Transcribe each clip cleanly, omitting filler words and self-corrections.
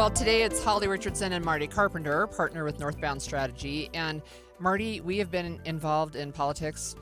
Well, today it's Holly Richardson and Marty Carpenter, partner with Northbound Strategy. And Marty, we have been involved in politics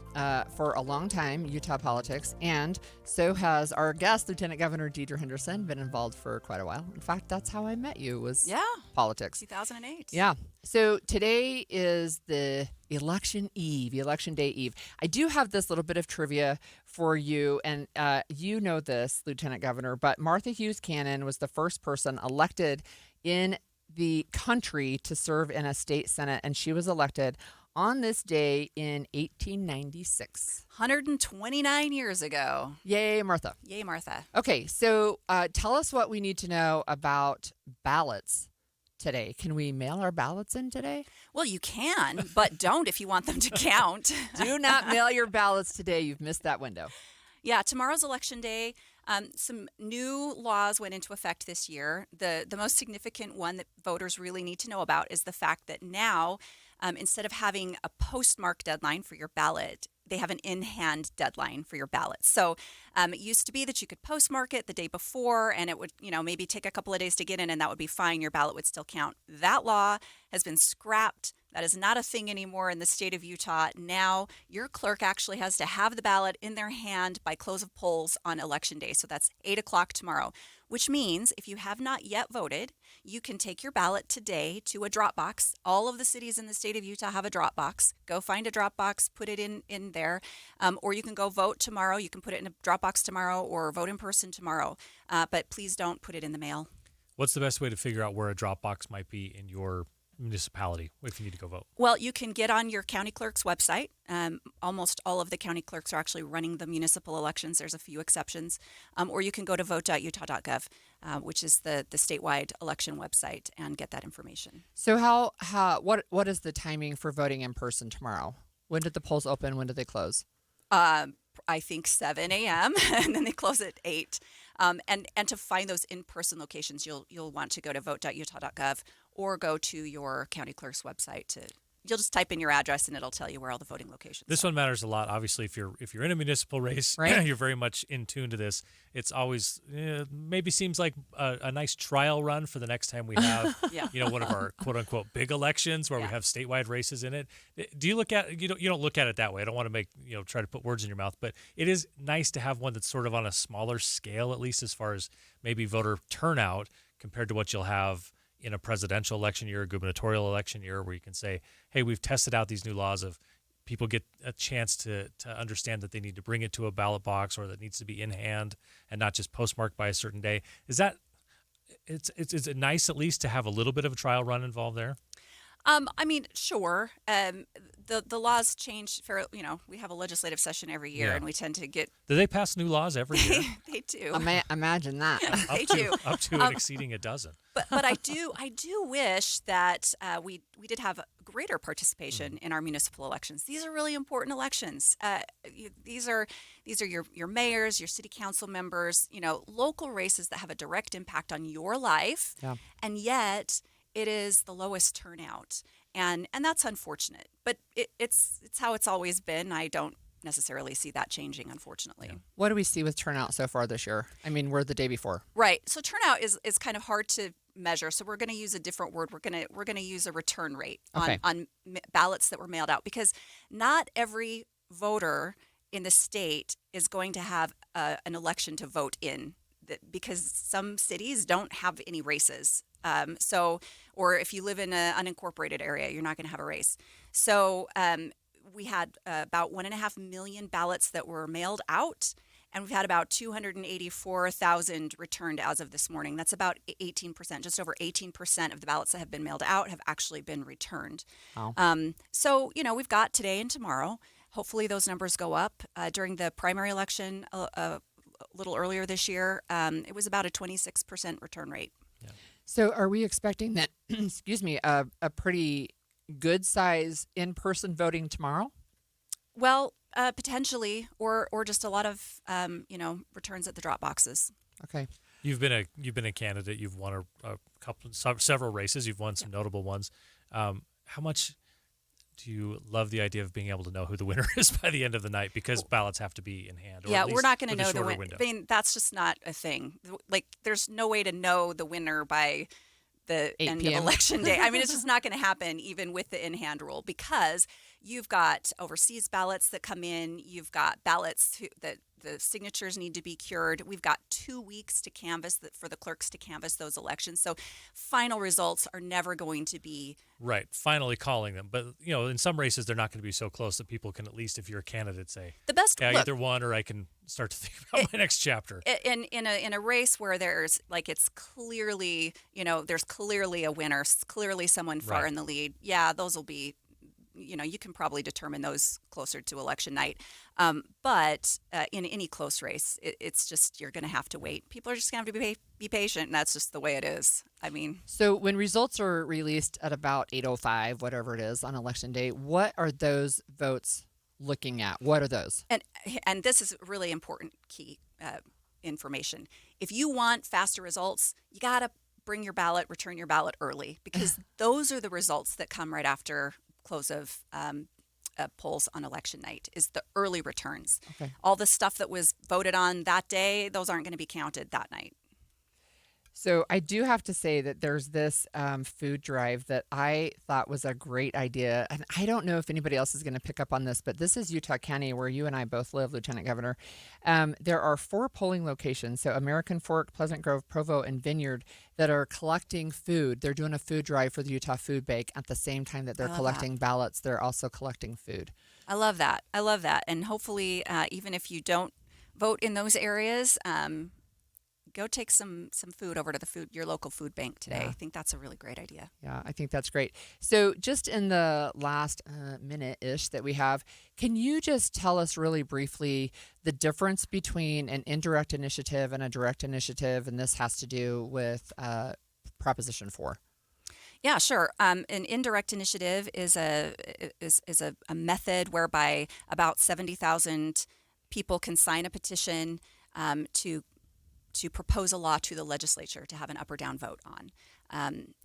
for a long time, Utah politics, and so has our guest, Lieutenant Governor Deidre Henderson, been involved for quite a while. In fact, that's how I met you, was politics. 2008. Yeah. So today is the election day eve. I do have this little bit of trivia for you, and you know this, Lieutenant Governor, but Martha Hughes Cannon was the first person elected in the country to serve in a state senate, and she was elected on this day in 1896. 129 years ago. Yay, Martha. Yay, Martha. Okay, so tell us what we need to know about ballots today. Can we mail our ballots in today? Well, you can, but don't if you want them to count. Do not mail your ballots today. You've missed that window. Yeah, tomorrow's election day. Some new laws went into effect this year. The most significant one that voters really need to know about is the fact that now, instead of having a postmark deadline for your ballot, they have an in-hand deadline for your ballot. So it used to be that you could postmark it the day before, and it would, maybe take a couple of days to get in, and that would be fine. Your ballot would still count. That law has been scrapped. That is not a thing anymore in the state of Utah. Now, your clerk actually has to have the ballot in their hand by close of polls on election day. So that's 8 o'clock tomorrow, which means if you have not yet voted, you can take your ballot today to a drop box. All of the cities in the state of Utah have a drop box. Go find a drop box, put it in there, or you can go vote tomorrow. You can put it in a drop box tomorrow or vote in person tomorrow, but please don't put it in the mail. What's the best way to figure out where a drop box might be in your municipality if you need to go vote? Well, you can get on your county clerk's website. Almost all of the county clerks are actually running the municipal elections. There's a few exceptions. Or you can go to vote.utah.gov, which is the statewide election website, and get that information. So what is the timing for voting in person tomorrow? When did the polls open? When did they close? I think 7 a.m. and then they close at 8. And to find those in-person locations, you'll want to go to vote.utah.gov or go to your county clerk's website. You'll just type in your address and it'll tell you where all the voting locations are. This one matters a lot. Obviously, if you're in a municipal race, right, you're very much in tune to this. It's always maybe seems like a nice trial run for the next time we have one of our quote unquote big elections where we have statewide races in it. Do you look at you don't look at it that way? I don't want to make try to put words in your mouth, but it is nice to have one that's sort of on a smaller scale, at least as far as maybe voter turnout compared to what you'll have in a presidential election year, a gubernatorial election year, where you can say, hey, we've tested out these new laws of people get a chance to understand that they need to bring it to a ballot box or that it needs to be in hand and not just postmarked by a certain day. Is it nice at least to have a little bit of a trial run involved there? Sure. The laws change we have a legislative session every year, and we tend to get... Do they pass new laws every year? They do. Imagine that. They do. Up to and exceeding a dozen. But I do wish that we did have greater participation in our municipal elections. These are really important elections. These are your mayors, your city council members, local races that have a direct impact on your life, and yet it is the lowest turnout, and that's unfortunate. But it's how it's always been. I don't necessarily see that changing, unfortunately. Yeah. What do we see with turnout so far this year? I mean, we're the day before. Right. So turnout is kind of hard to measure. So we're going to use a different word. We're going to use a return rate on ballots that were mailed out, because not every voter in the state is going to have an election to vote in, because some cities don't have any races. Or if you live in an unincorporated area, you're not going to have a race. So we had about 1.5 million ballots that were mailed out, and we've had about 284,000 returned as of this morning. That's about 18%, just over 18% of the ballots that have been mailed out have actually been returned. Wow. So, we've got today and tomorrow. Hopefully those numbers go up. During the primary election a little earlier this year, it was about a 26% return rate. Yeah. So are we expecting that, a pretty good size in-person voting tomorrow? Well, potentially, or just a lot of, returns at the drop boxes. Okay. You've been a candidate. You've won several races. You've won some notable ones. How much do you love the idea of being able to know who the winner is by the end of the night, because ballots have to be in hand? Or we're not going to know the winner. I mean, that's just not a thing. Like, there's no way to know the winner by the 8 end p.m. of Election Day. I mean, it's just not going to happen even with the in-hand rule, because you've got overseas ballots that come in. You've got ballots that the signatures need to be cured. We've got 2 weeks to canvass for the clerks to canvass those elections. So final results are never going to be right. Finally calling them. But, in some races, they're not going to be so close that people can, at least if you're a candidate, say, the best. Yeah, Look, either one, or I can start to think about my next chapter. In a race where there's it's clearly, there's clearly a winner, clearly someone far in the lead. Yeah, those will be, you can probably determine those closer to election night. But in any close race, it's just, you're going to have to wait. People are just going to have to be patient, and that's just the way it is. I mean, So when results are released at about 8:05, whatever it is, on Election Day, what are those votes looking at? What are those? and this is really important key information. If you want faster results, you got to bring your ballot, return your ballot early, because those are the results that come right after close of polls on election night, is the early returns. Okay. All the stuff that was voted on that day, those aren't going to be counted that night. So I do have to say that there's this food drive that I thought was a great idea. And I don't know if anybody else is going to pick up on this, but this is Utah County, where you and I both live, Lieutenant Governor. There are 4 polling locations, so American Fork, Pleasant Grove, Provo, and Vineyard, that are collecting food. They're doing a food drive for the Utah Food Bank at the same time that they're collecting ballots. They're also collecting food. I love that. And hopefully, even if you don't vote in those areas, go take some food over to your local food bank today. Yeah. I think that's a really great idea. Yeah, I think that's great. So just in the last minute-ish that we have, can you just tell us really briefly the difference between an indirect initiative and a direct initiative? And this has to do with Proposition 4. Yeah, sure. An indirect initiative is a method whereby about 70,000 people can sign a petition to propose a law to the legislature to have an up or down vote on.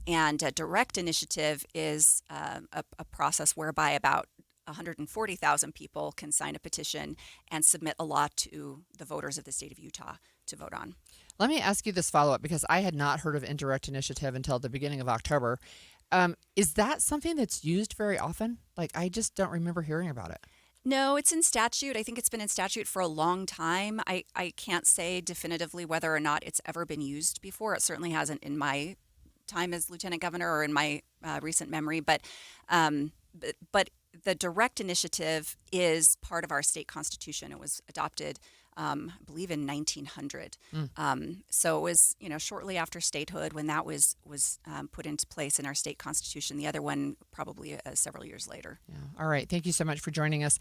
And a direct initiative is a process whereby about 140,000 people can sign a petition and submit a law to the voters of the state of Utah to vote on. Let me ask you this follow-up, because I had not heard of indirect initiative until the beginning of October. Is that something that's used very often? I just don't remember hearing about it. No, it's in statute. I think it's been in statute for a long time. I can't say definitively whether or not it's ever been used before. It certainly hasn't in my time as Lieutenant Governor or in my recent memory. But the direct initiative is part of our state constitution. It was adopted, I believe, in 1900. So it was, shortly after statehood when that was put into place in our state constitution. The other one probably several years later. Yeah. All right. Thank you so much for joining us.